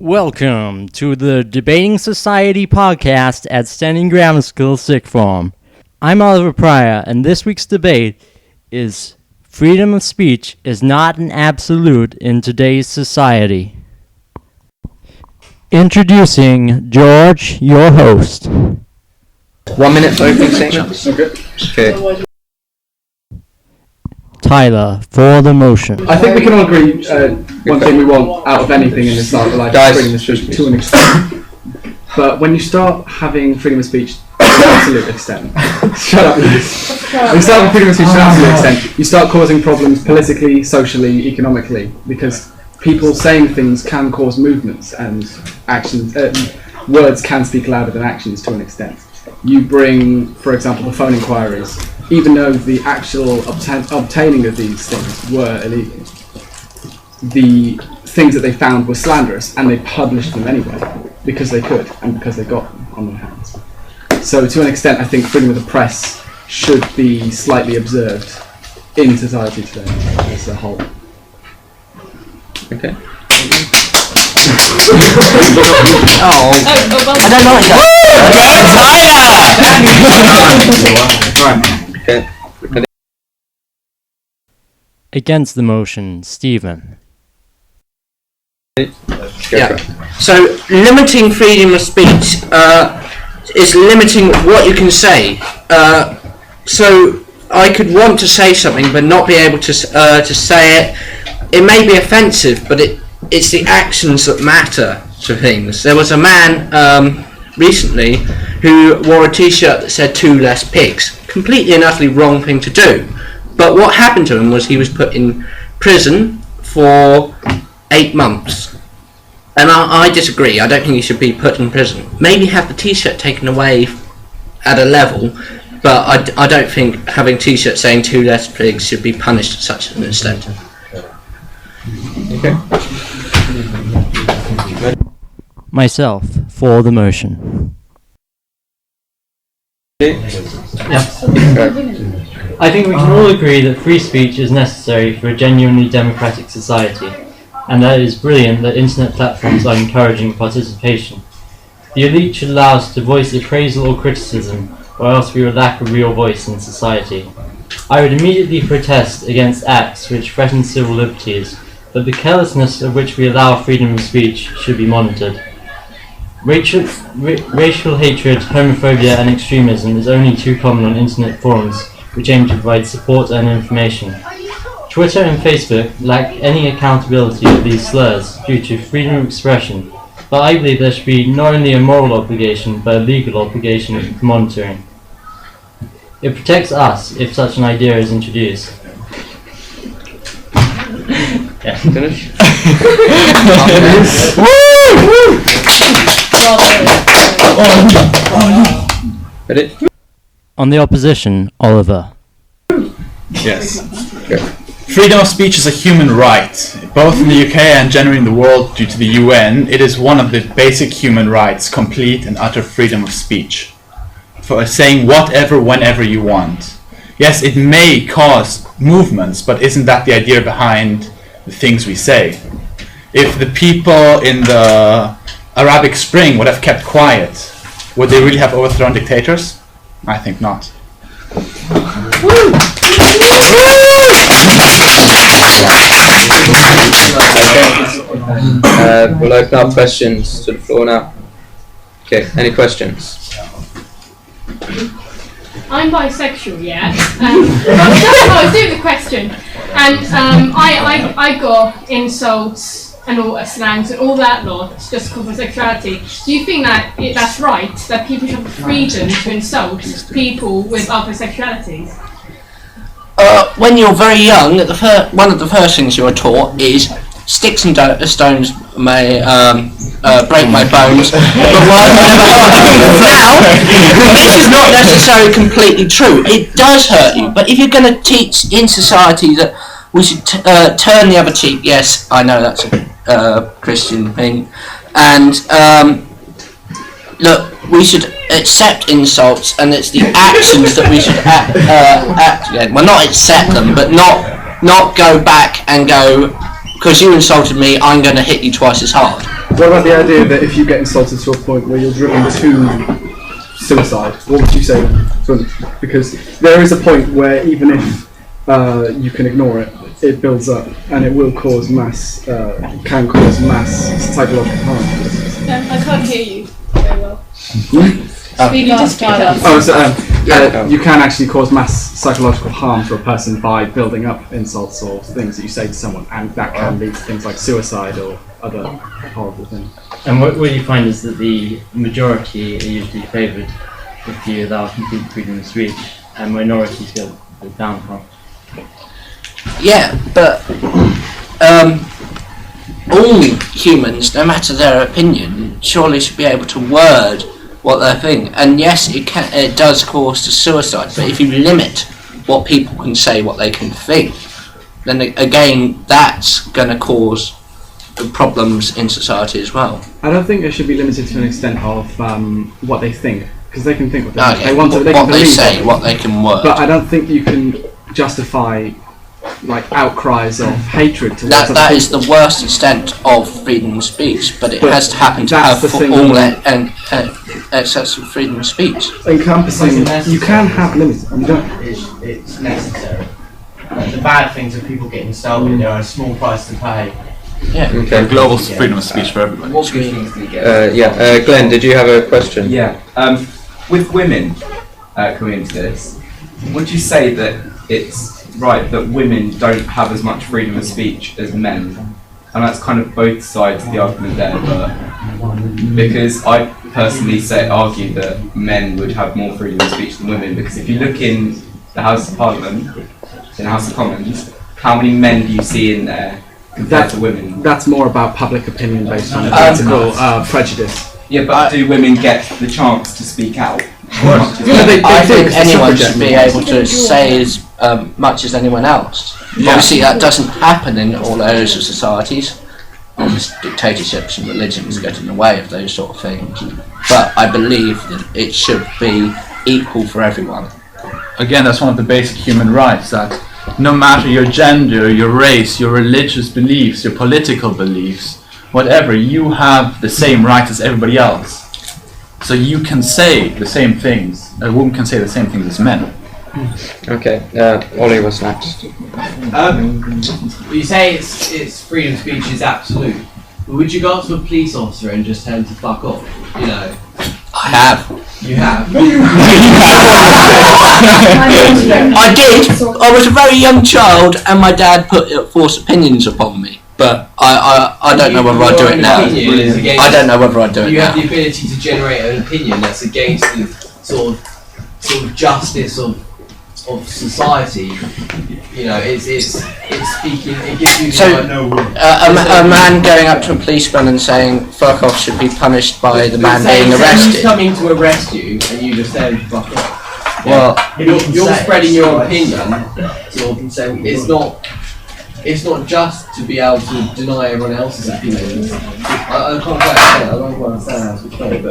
Welcome to the Debating Society podcast at Standing Grammar School Sixth Form. I'm Oliver Pryor, and this week's debate is freedom of speech is not an absolute in today's society. Introducing George, your host. 1 minute for opening statements. Okay. Tyler, for the motion. I think we can all agree one thing we want out of anything in this life is freedom of speech to an extent. But when you start having freedom of speech to an absolute extent, shut up, Liz. When you start having freedom of speech to an absolute extent, you start causing problems politically, socially, economically, because people saying things can cause movements and actions. Words can speak louder than actions to an extent. You bring, for example, the phone inquiries. Even though the actual obtaining of these things were illegal, the things that they found were slanderous, and they published them anyway, because they could, and because they got them on their hands. So to an extent, I think freedom of the press should be slightly observed in society today as a whole. Okay. I don't like that. Okay. Against the motion, Stephen. Yeah. So limiting freedom of speech is limiting what you can say. So I could want to say something but not be able to say it. It may be offensive, but it's the actions that matter to things. There was a man recently who wore a t-shirt that said 2 less pigs. Completely and utterly wrong thing to do. But what happened to him was he was put in prison for 8 months. And I disagree. I don't think he should be put in prison. Maybe have the t-shirt taken away at a level, but I don't think having t-shirts saying 2 less pigs should be punished to such an extent. Okay. Myself, for the motion. I think we can all agree that free speech is necessary for a genuinely democratic society, and that it is brilliant that internet platforms are encouraging participation. The elite should allow us to voice appraisal or criticism, or else we will lack a real voice in society. I would immediately protest against acts which threaten civil liberties, but the carelessness of which we allow freedom of speech should be monitored. Racial hatred, homophobia and extremism is only too common on internet forums which aim to provide support and information. Twitter and Facebook lack any accountability of these slurs due to freedom of expression, but I believe there should be not only a moral obligation but a legal obligation of monitoring. It protects us if such an idea is introduced. Yeah. Finish. Ready? On the opposition, Oliver. Yes. Okay. Freedom of speech is a human right. Both in the UK and generally in the world due to the UN, it is one of the basic human rights, complete and utter freedom of speech. For saying whatever, whenever you want. Yes, it may cause movements, but isn't that the idea behind the things we say? If the people in the Arabic Spring would have kept quiet, would they really have overthrown dictators? I think not. We'll open up questions to the floor now. Okay, any questions? I'm bisexual, yeah. I was doing the question, and I got insults and all slangs and all that lot just because of sexuality. Do you think that that's right? That people should have the freedom to insult people with other sexualities? When you're very young, one of the first things you're taught is sticks and stones may break my bones, but now, this is not necessarily completely true. It does hurt you, but if you're going to teach in society that we should turn the other cheek, yes, I know that's a Christian thing, and look, we should accept insults, and it's the actions that we should act again. Well, not accept them, but not go back and go, because you insulted me, I'm going to hit you twice as hard. What about the idea that if you get insulted to a point where you're driven to suicide, what would you say to them? Because there is a point where even if you can ignore it, it builds up and it will cause can cause mass psychological harm. I can't hear you very well. Speak up. Oh, so you can actually cause mass psychological harm to a person by building up insults or things that you say to someone, and that can lead to things like suicide or other horrible things. And what you find is that the majority are usually favoured if you allow complete freedom of speech, and minorities go down from. Yeah, but all humans, no matter their opinion, surely should be able to word what they think. And yes, it does cause to suicide, but if you limit what people can say, what they can think, then again, that's going to cause problems in society as well. I don't think it should be limited to an extent of what they think, because they can think what they Okay, they want to. They what can they believe say, what they can word. But I don't think you can justify like outcries of hatred towards other That is people. the worst extent of freedom of speech, but it But has to happen to that's have the for thing. all excess of freedom of speech. Encompassing, you can have limits. You don't. It's necessary. The bad things of people getting stolen, there are a small price to pay. Yeah. Okay. Global freedom of speech for everybody. What good things do you get? Glenn, did you have a question? Yeah. With women coming into this, would you say that it's right that women don't have as much freedom of speech as men? And that's kind of both sides of the argument there, but because I personally argue that men would have more freedom of speech than women, because if you look in the House of Parliament, in the House of Commons, how many men do you see in there compared to women? That's more about public opinion based on political prejudice. Yeah, but do women get the chance to speak out? I think anyone should be able to say as much as anyone else. Obviously, that doesn't happen in all areas of societies. Obviously, dictatorships and religions get in the way of those sort of things. But I believe that it should be equal for everyone. Again, that's one of the basic human rights, that no matter your gender, your race, your religious beliefs, your political beliefs, whatever, you have the same rights as everybody else. So you can say the same things. A woman can say the same things as men. Okay, Ollie was next. You say it's freedom of speech is absolute. But would you go up to a police officer and just tell him to fuck off? You know. I have. You have. I did. I was a very young child, and my dad put forced opinions upon me. But I don't know whether I do it now. I don't know whether I do it You now. have the ability to generate an opinion that's against the sort of justice of society. You know, it's speaking. It gives you So, the a man going up to a policeman and saying "fuck off" should be punished by the man Say being he's arrested. coming to arrest you, and you just tell him to fuck off. Well, You're spreading your opinion. So it's not just to be able to deny everyone else's opinions. I can't quite understand. I don't quite understand how to explain it,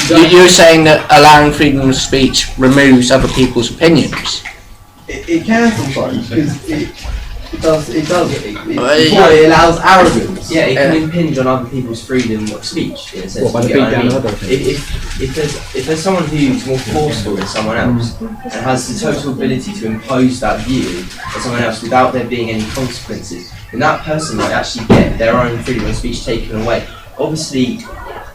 but you're saying that allowing freedom of speech removes other people's opinions. it can sometimes because it does. It allows arrogance. Yeah, it can impinge on other people's freedom of speech. In a sense. What, by the You get beat down what I of mean? other opinions? If there's someone who's more forceful than someone else and has the total ability to impose that view on someone else without there being any consequences, then that person might actually get their own freedom of speech taken away. Obviously,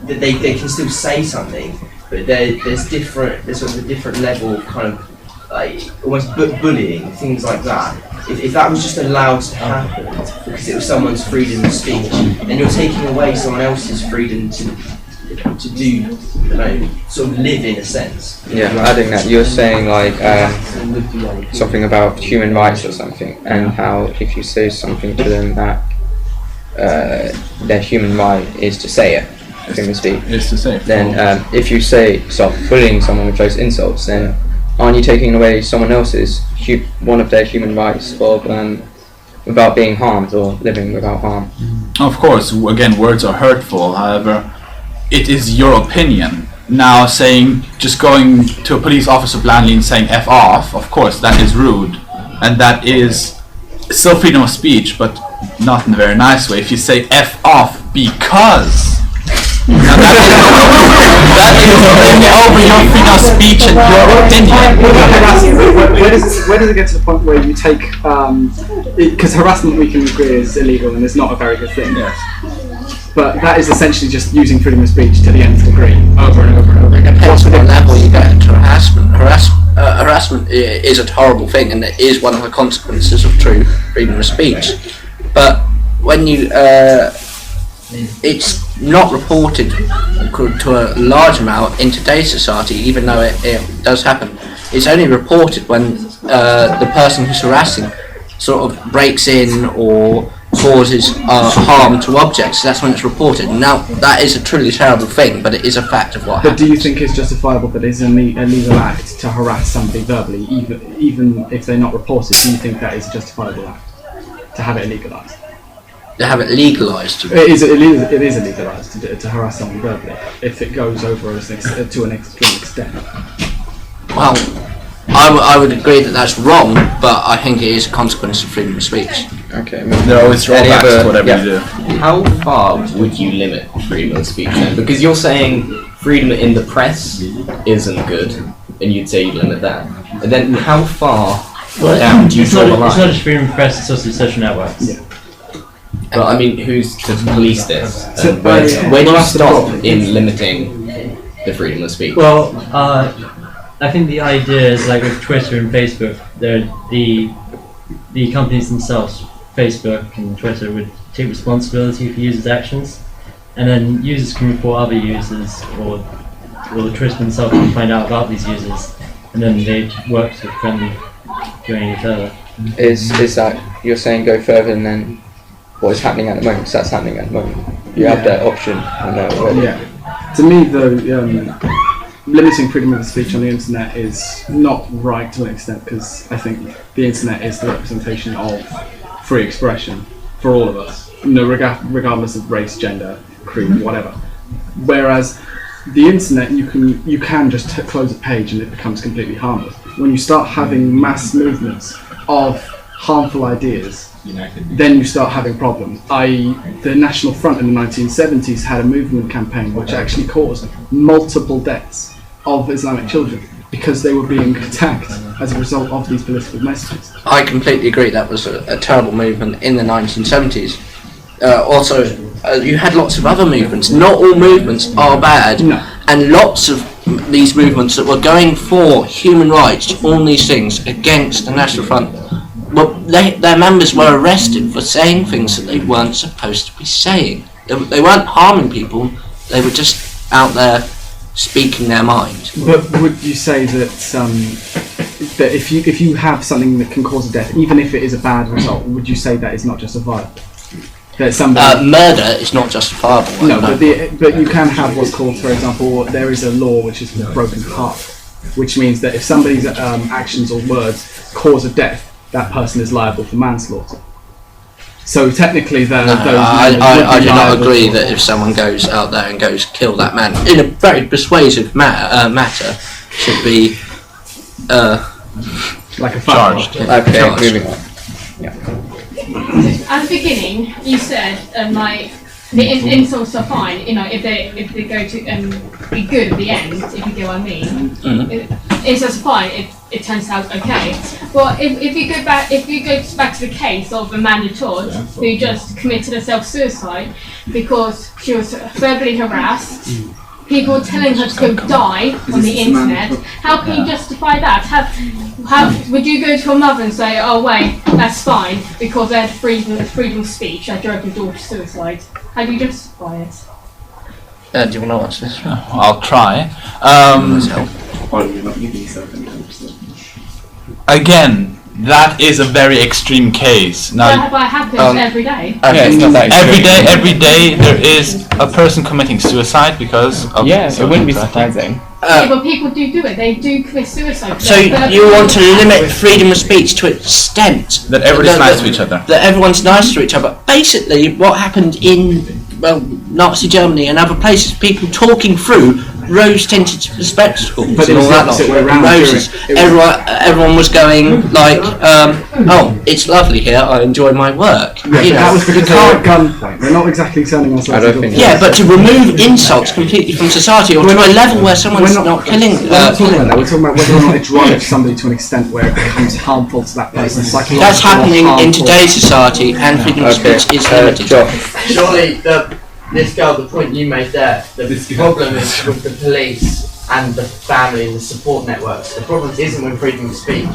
they can still say something, but there's sort of a different level of kind of like almost bullying, things like that. If that was just allowed to happen because it was someone's freedom of speech, then you're taking away someone else's freedom to do, you know, sort of live in a sense. Yeah, adding that, you're saying like something about human rights or something, and how if you say something to them that their human right is to say it, freedom of speech, Is to say. then if you start bullying someone with those insults, then aren't you taking away someone else's one of their human rights of without being harmed or living without harm? Of course, again, words are hurtful. However, it is your opinion. Now, just going to a police officer blandly and saying "f off," of course, that is rude, and that is still freedom of speech. But not in a very nice way, if you say F off because. Now that is over your freedom of speech and your opinion. Where does it get to the point where you take, because harassment we can agree is illegal and is not a very good thing. Yes. But that is essentially just using freedom of speech to the nth degree, over and over and over. It depends on what level you get to harassment. Harassment is a horrible thing, and it is one of the consequences of true freedom of speech. But when you, it's not reported to a large amount in today's society, even though it does happen. It's only reported when the person who's harassing sort of breaks in or causes harm to objects. That's when it's reported. Now, that is a truly terrible thing, but it is a fact of what happens. But do you think it's justifiable that it's a legal act to harass somebody verbally, even if they're not reported? Do you think that is a justifiable act to have it legalised? To have it legalised? It is illegalised to harass someone verbally if it goes over to an extreme extent. Well, I would agree that that's wrong, but I think it is a consequence of freedom of speech. Okay. There are always drawbacks to whatever you do. How far would you limit freedom of speech then? Because you're saying freedom in the press isn't good, and you'd say you'd limit that. And then how far down do you draw the line? It's not just freedom of press, it's also social networks. Yeah. But I mean, who's to police this? So, Where do you stop in limiting the freedom of speech? Well, I think the idea is like with Twitter and Facebook, the companies themselves, Facebook and Twitter, would take responsibility for users' actions, and then users can report other users, or the Twitter themselves can find out about these users, and then they work to prevent them going any further. Is that you're saying go further than what is happening at the moment? 'Cause that's happening at the moment. You have that option on there already. Yeah. To me, though, limiting freedom of speech on the internet is not right to an extent, because I think the internet is the representation of free expression for all of us, regardless of race, gender, creed, whatever. Whereas the internet, you can just close a page and it becomes completely harmless. When you start having mass movements of harmful ideas, then you start having problems. The National Front in the 1970s had a movement campaign which actually caused multiple deaths of Islamic children because they were being attacked as a result of these political messages. I completely agree, that was a terrible movement in the 1970s. Also, you had lots of other movements. Not all movements are bad, No. and lots of these movements that were going for human rights, all these things against the National Front, well, their members were arrested for saying things that they weren't supposed to be saying. They weren't harming people, they were just out there speaking their mind. But would you say that that if you have something that can cause a death, even if it is a bad result, would you say that is not justifiable? That somebody Murder is not justifiable. no, but you can have what's called, for example, there is a law which is called broken heart, which means that if somebody's actions or words cause a death, that person is liable for manslaughter. So technically, I do not agree that if someone goes out there and goes kill that man in a very persuasive matter, should be like a Charged. Okay, Charged. moving on. At the beginning, you said the insults are fine. You know, if they go to be good at the end, if you get what I mean. Insults are fine. It turns out okay. Well, if you go back to the case of Amanda Todd, who just committed a self-suicide because she was verbally harassed, people were telling her to go die on the internet. How can you justify that? How would you go to your mother and say, "Oh wait, that's fine because I had freedom of speech. I drove your daughter to suicide." How do you justify it? Do you want to answer this? I'll try. Again, that is a very extreme case. Now, But it happens every day. every day there is a person committing suicide because of It wouldn't be social surprising. Yeah, but people do it. They do commit suicide. So you want to limit freedom of speech to an extent that everybody's nice to each other. that everyone's nice to each other. Basically, what happened in Nazi Germany and other places, people talking through rose-tinted spectacles But it and was all the that opposite lot, way round roses. during- it was- Everyone was going like, "Oh, it's lovely here. I enjoy my work." Yeah, You but know, that was because you they were can't- at gunpoint. They're not exactly turning on I don't think Yeah, but to remove insults completely from society, or to a level where someone's not killing. We're not talking about that. We're talking about whether or not it drives somebody to an extent where it becomes harmful to that person. That's happening in today's society, and freedom of speech is limited. Surely the point you made there, the problem is with the police and the family and the support networks. The problem isn't with freedom of speech.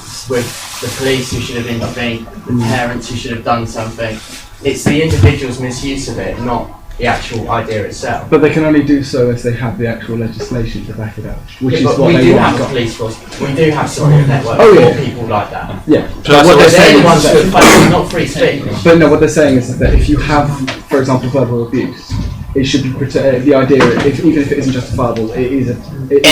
It's with the police who should have intervened, the parents who should have done something. It's the individual's misuse of it, not the actual idea itself. But they can only do so if they have the actual legislation to back it up, which Yeah, is but what we they do want. have a police force. We do have support networks Oh, yeah. for people like that. Yeah. Plus, what But they're they're saying the ones is who are that, fighting, not free speech. but no, what they're saying is that if you have, for example, verbal abuse, it should be the idea. Even if it isn't justifiable, it is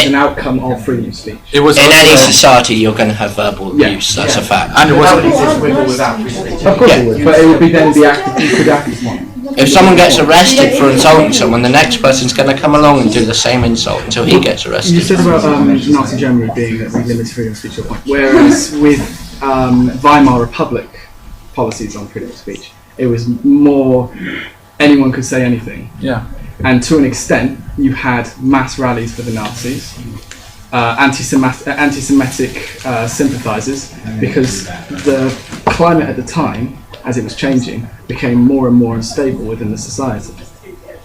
an outcome of freedom of speech. It was In any also- society, you're going to have verbal abuse. That's a fact. and it That would was exist with or without free speech. Of course Yeah. it would, but it would be then the act. You could act as one. If someone gets arrested for insulting someone, the next person's going to come along and do the same insult until he gets You arrested. said about Nazi Germany being that we limit freedom of speech to a point, whereas with Weimar Republic policies on freedom of speech, it was more anyone could say anything. Yeah. And to an extent, you had mass rallies for the Nazis, anti-Semitic sympathisers, because the climate at the time, as it was changing, became more and more unstable within the society.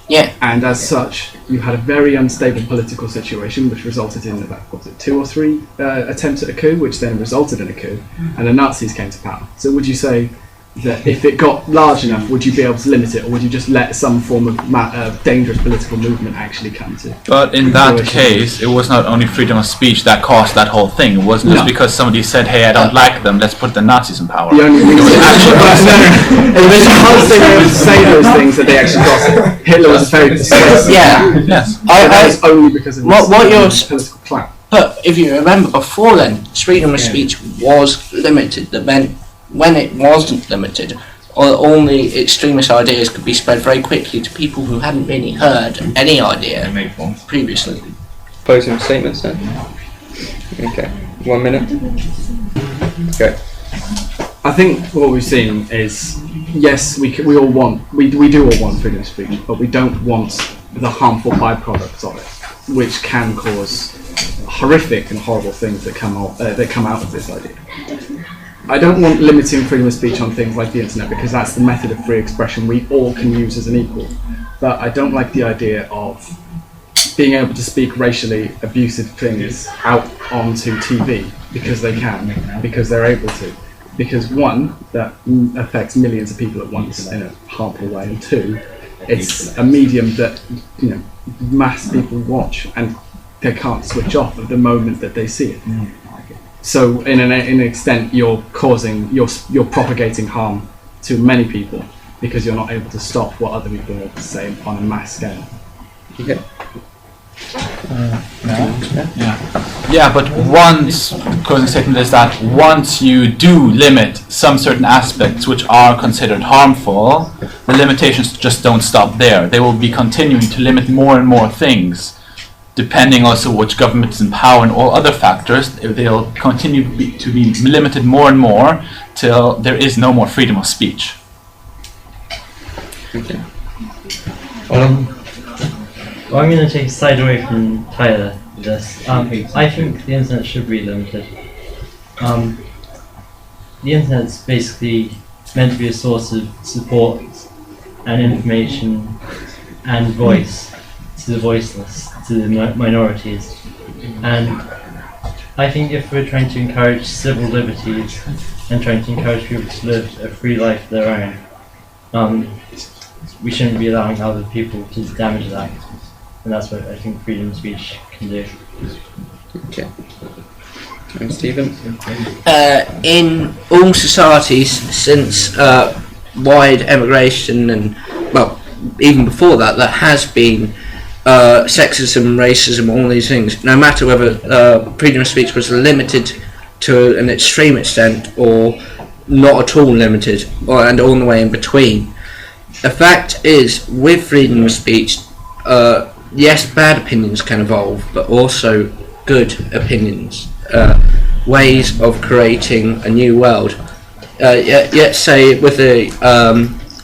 Yeah. And as such, you had a very unstable political situation, which resulted in about, what was it, 2 or 3 attempts at a coup, which then resulted in a coup, and the Nazis came to power. So would you say that if it got large enough, would you be able to limit it, or would you just let some form of dangerous political movement actually come to? But in that case, it was not only freedom of speech that caused that whole thing. It wasn't just because somebody said, "Hey, I don't like them. Let's put the Nazis in power." The only reason it was because they were able to say those things that they actually got it. Hitler was very persuasive. Yeah. Yes. That was only because of What you're political clout. But if you remember before then, freedom of speech was limited. That meant when it wasn't limited, all the extremist ideas could be spread very quickly to people who hadn't really heard any idea previously. Closing statements then? Okay. 1 minute. Okay. I think what we've seen is, yes, we do all want freedom of speech, but we don't want the harmful byproducts of it, which can cause horrific and horrible things that come out of this idea. I don't want limiting freedom of speech on things like the internet, because that's the method of free expression we all can use as an equal. But I don't like the idea of being able to speak racially abusive things out onto TV because they can, because they're able to. Because one, that affects millions of people at once in a harmful way, and two, it's a medium that mass people watch and they can't switch off at the moment that they see it. So in an extent, you're propagating harm to many people because you're not able to stop what other people are able to say on a mass scale. Okay. Yeah, but once closing statement is that once you do limit some certain aspects which are considered harmful, the limitations just don't stop there. They will be continuing to limit more and more things. Depending also which government is in power and all other factors, they'll continue to be limited more and more till there is no more freedom of speech. Okay. Well, I'm going to take a side away from Tyler with this. I think the internet should be limited. The internet's basically meant to be a source of support and information and voice to the voiceless, to the minorities. And I think if we're trying to encourage civil liberties and trying to encourage people to live a free life of their own, we shouldn't be allowing other people to damage that. And that's what I think freedom of speech can do. Okay. And Stephen? In all societies since wide emigration and, well, even before that, there has been sexism, racism, all these things. No matter whether freedom of speech was limited to an extreme extent or not at all limited, and all the way in between. The fact is, with freedom of speech, yes, bad opinions can evolve, but also good opinions, ways of creating a new world. Yet say with the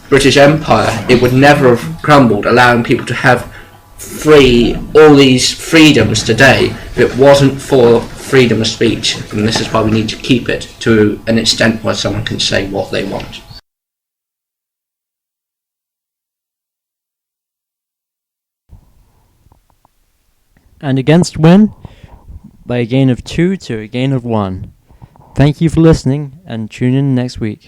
British Empire, it would never have crumbled, allowing people to have all these freedoms today if it wasn't for freedom of speech. And this is why we need to keep it to an extent where someone can say what they want. And against win by a gain of 2 to a gain of 1. Thank you for listening, and tune in next week.